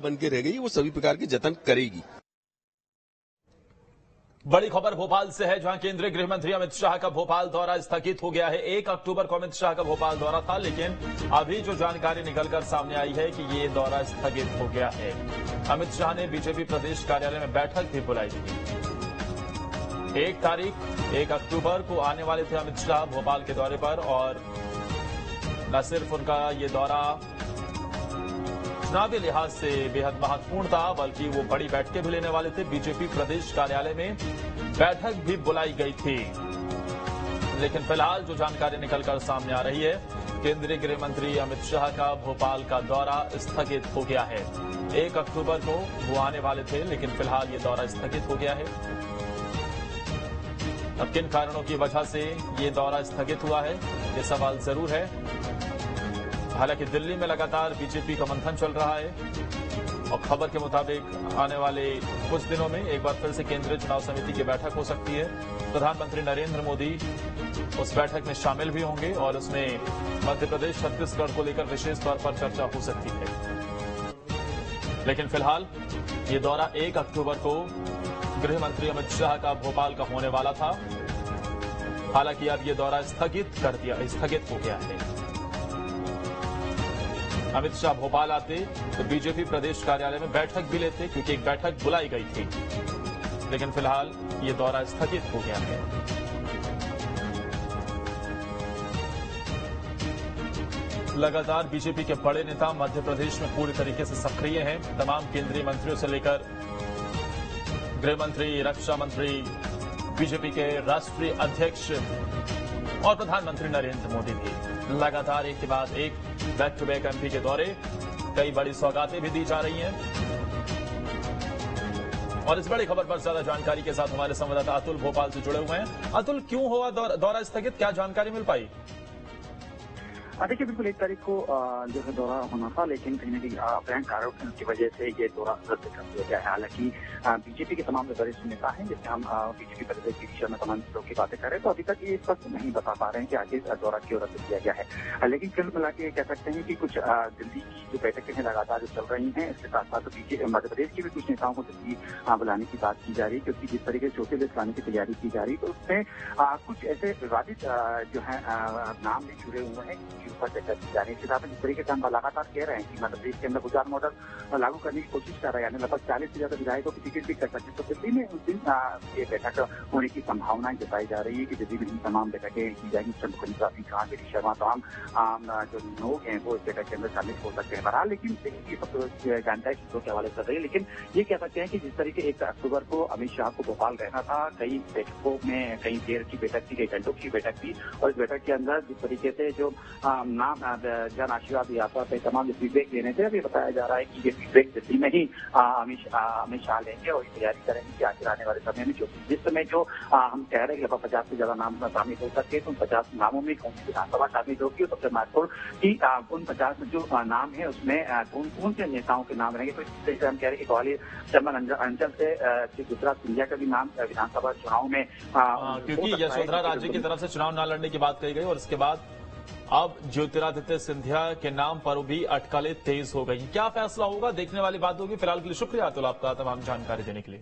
बन के रह गई, वो सभी प्रकार के जतन करेगी। बड़ी खबर भोपाल से है, जहां केंद्रीय गृह मंत्री अमित शाह का भोपाल दौरा स्थगित हो गया है। 1 अक्टूबर को अमित शाह का भोपाल दौरा था, लेकिन अभी जो जानकारी निकलकर सामने आई है कि ये दौरा स्थगित हो गया है। अमित शाह ने बीजेपी प्रदेश कार्यालय में बैठक भी बुलाई थी। 1 अक्टूबर को आने वाले थे अमित शाह भोपाल के दौरे पर, और न सिर्फ उनका ये दौरा चुनावी लिहाज से बेहद महत्वपूर्ण था, बल्कि वो बड़ी बैठकें भी लेने वाले थे। बीजेपी प्रदेश कार्यालय में बैठक भी बुलाई गई थी, लेकिन फिलहाल जो जानकारी निकलकर सामने आ रही है, केंद्रीय गृह मंत्री अमित शाह का भोपाल का दौरा स्थगित हो गया है। 1 अक्टूबर को वो आने वाले थे, लेकिन फिलहाल ये दौरा स्थगित हो गया है। अब किन कारणों की वजह से ये दौरा स्थगित हुआ है, ये सवाल जरूर है। हालांकि दिल्ली में लगातार बीजेपी का मंथन चल रहा है, और खबर के मुताबिक आने वाले कुछ दिनों में एक बार फिर से केंद्रीय चुनाव समिति की बैठक हो सकती है। प्रधानमंत्री नरेंद्र मोदी उस बैठक में शामिल भी होंगे, और उसमें मध्य प्रदेश छत्तीसगढ़ को लेकर विशेष तौर पर चर्चा हो सकती है। लेकिन फिलहाल ये दौरा 1 अक्टूबर को गृह मंत्री अमित शाह का भोपाल का होने वाला था। हालांकि अब ये दौरा स्थगित हो गया है। अमित शाह भोपाल आते तो बीजेपी प्रदेश कार्यालय में बैठक भी लेते, क्योंकि एक बैठक बुलाई गई थी, लेकिन फिलहाल ये दौरा स्थगित हो गया है। लगातार बीजेपी के बड़े नेता मध्य प्रदेश में पूरी तरीके से सक्रिय हैं। तमाम केंद्रीय मंत्रियों से लेकर गृह मंत्री, रक्षा मंत्री, बीजेपी के राष्ट्रीय अध्यक्ष और प्रधानमंत्री नरेंद्र मोदी भी लगातार एक के बाद एक बैक टू बैक एमपी के दौरे, कई बड़ी सौगातें भी दी जा रही हैं। और इस बड़ी खबर पर ज्यादा जानकारी के साथ हमारे संवाददाता अतुल भोपाल से जुड़े हुए हैं। अतुल, क्यों हुआ दौरा स्थगित, क्या जानकारी मिल पाई? देखिए, बिल्कुल 1 तारीख को जो है दौरा होना था, लेकिन कहीं न कहीं अप्राप्य कारणों की वजह से ये दौरा रद्द कर दिया गया है। हालांकि बीजेपी के तमाम जो वरिष्ठ नेता हैं, जैसे हम बीजेपी प्रदेश की दिशा में तमाम चीजों की बातें कर रहे हैं, तो अभी तक ये स्पष्ट नहीं बता पा रहे हैं कि आखिर दौरा क्यों रद्द किया गया है। लेकिन कुल मिला के कह सकते हैं कि कुछ दिल्ली की जो बैठकें हैं लगातार जो चल रही हैं, इसके साथ साथ मध्य प्रदेश की भी कुछ नेताओं को दिल्ली बुलाने की बात की जा रही है, क्योंकि जिस तरीके से छोटे लिस्ट लाने की तैयारी की जा रही है, तो उसमें कुछ ऐसे विवादित जो है नाम भी जुड़े हुए हैं जिनके ऊपर चर्चा की जा रही है। इसके साथ जिस तरीके से हम लगातार कह रहे हैं कि मध्य प्रदेश के अंदर गुजरात मॉडल लागू करने की कोशिश कर रहे हैं, यानी लगभग 40 से ज्यादा विधायकों की टिकट भी कर सकते हैं, तो दिल्ली में उस दिन ये बैठक होने की संभावनाएं जताई जा रही है कि दिल्ली में तमाम बैठकें की जाएंगी। मुख्यमंत्री कहा, गिरीश शर्मा, तमाम जो लोग हैं वो इस बैठक के अंदर शामिल हो सकते हैं। बहरहाल लेकिन ये सब जानकारी सूत्रों के हवाले से रही है, लेकिन ये कह सकते हैं कि जिस तरीके 1 अक्टूबर को अमित शाह को भोपाल रहना था, कई बैठकों में कई देर की बैठक थी, कई घंटों की बैठक थी, और इस बैठक के अंदर जिस तरीके से जो नाम जन आशीर्वाद यात्रा पे तमाम जो फीडबैक लेने थे, अभी बताया जा रहा है कि ये फीडबैक दिल्ली में ही अमित शाह लेंगे और तैयारी करेंगे कि आखिर आने वाले समय में जिस समय जो हम कह रहे हैं कि लगभग 50 से ज्यादा नाम शामिल हो सकते हैं, तो उन 50 नामों में कौन सी विधानसभा शामिल होगी, और सबसे महत्वपूर्ण कि उन 50 में जो नाम है उसमें कौन कौन से नेताओं के नाम रहेंगे। तो इस तरह से हम कह रहे हैं कि ग्वालियर चंबल अंचल से गुजरात सिंधिया का भी नाम विधानसभा चुनाव में, क्योंकि यशोधरा राजे की तरफ से चुनाव न लड़ने की बात कही गई, और इसके बाद अब ज्योतिरादित्य सिंधिया के नाम पर भी अटकलें तेज हो गई। क्या फैसला होगा, देखने वाली बात होगी। फिलहाल के लिए शुक्रिया अतुल, आपका तमाम जानकारी देने के लिए।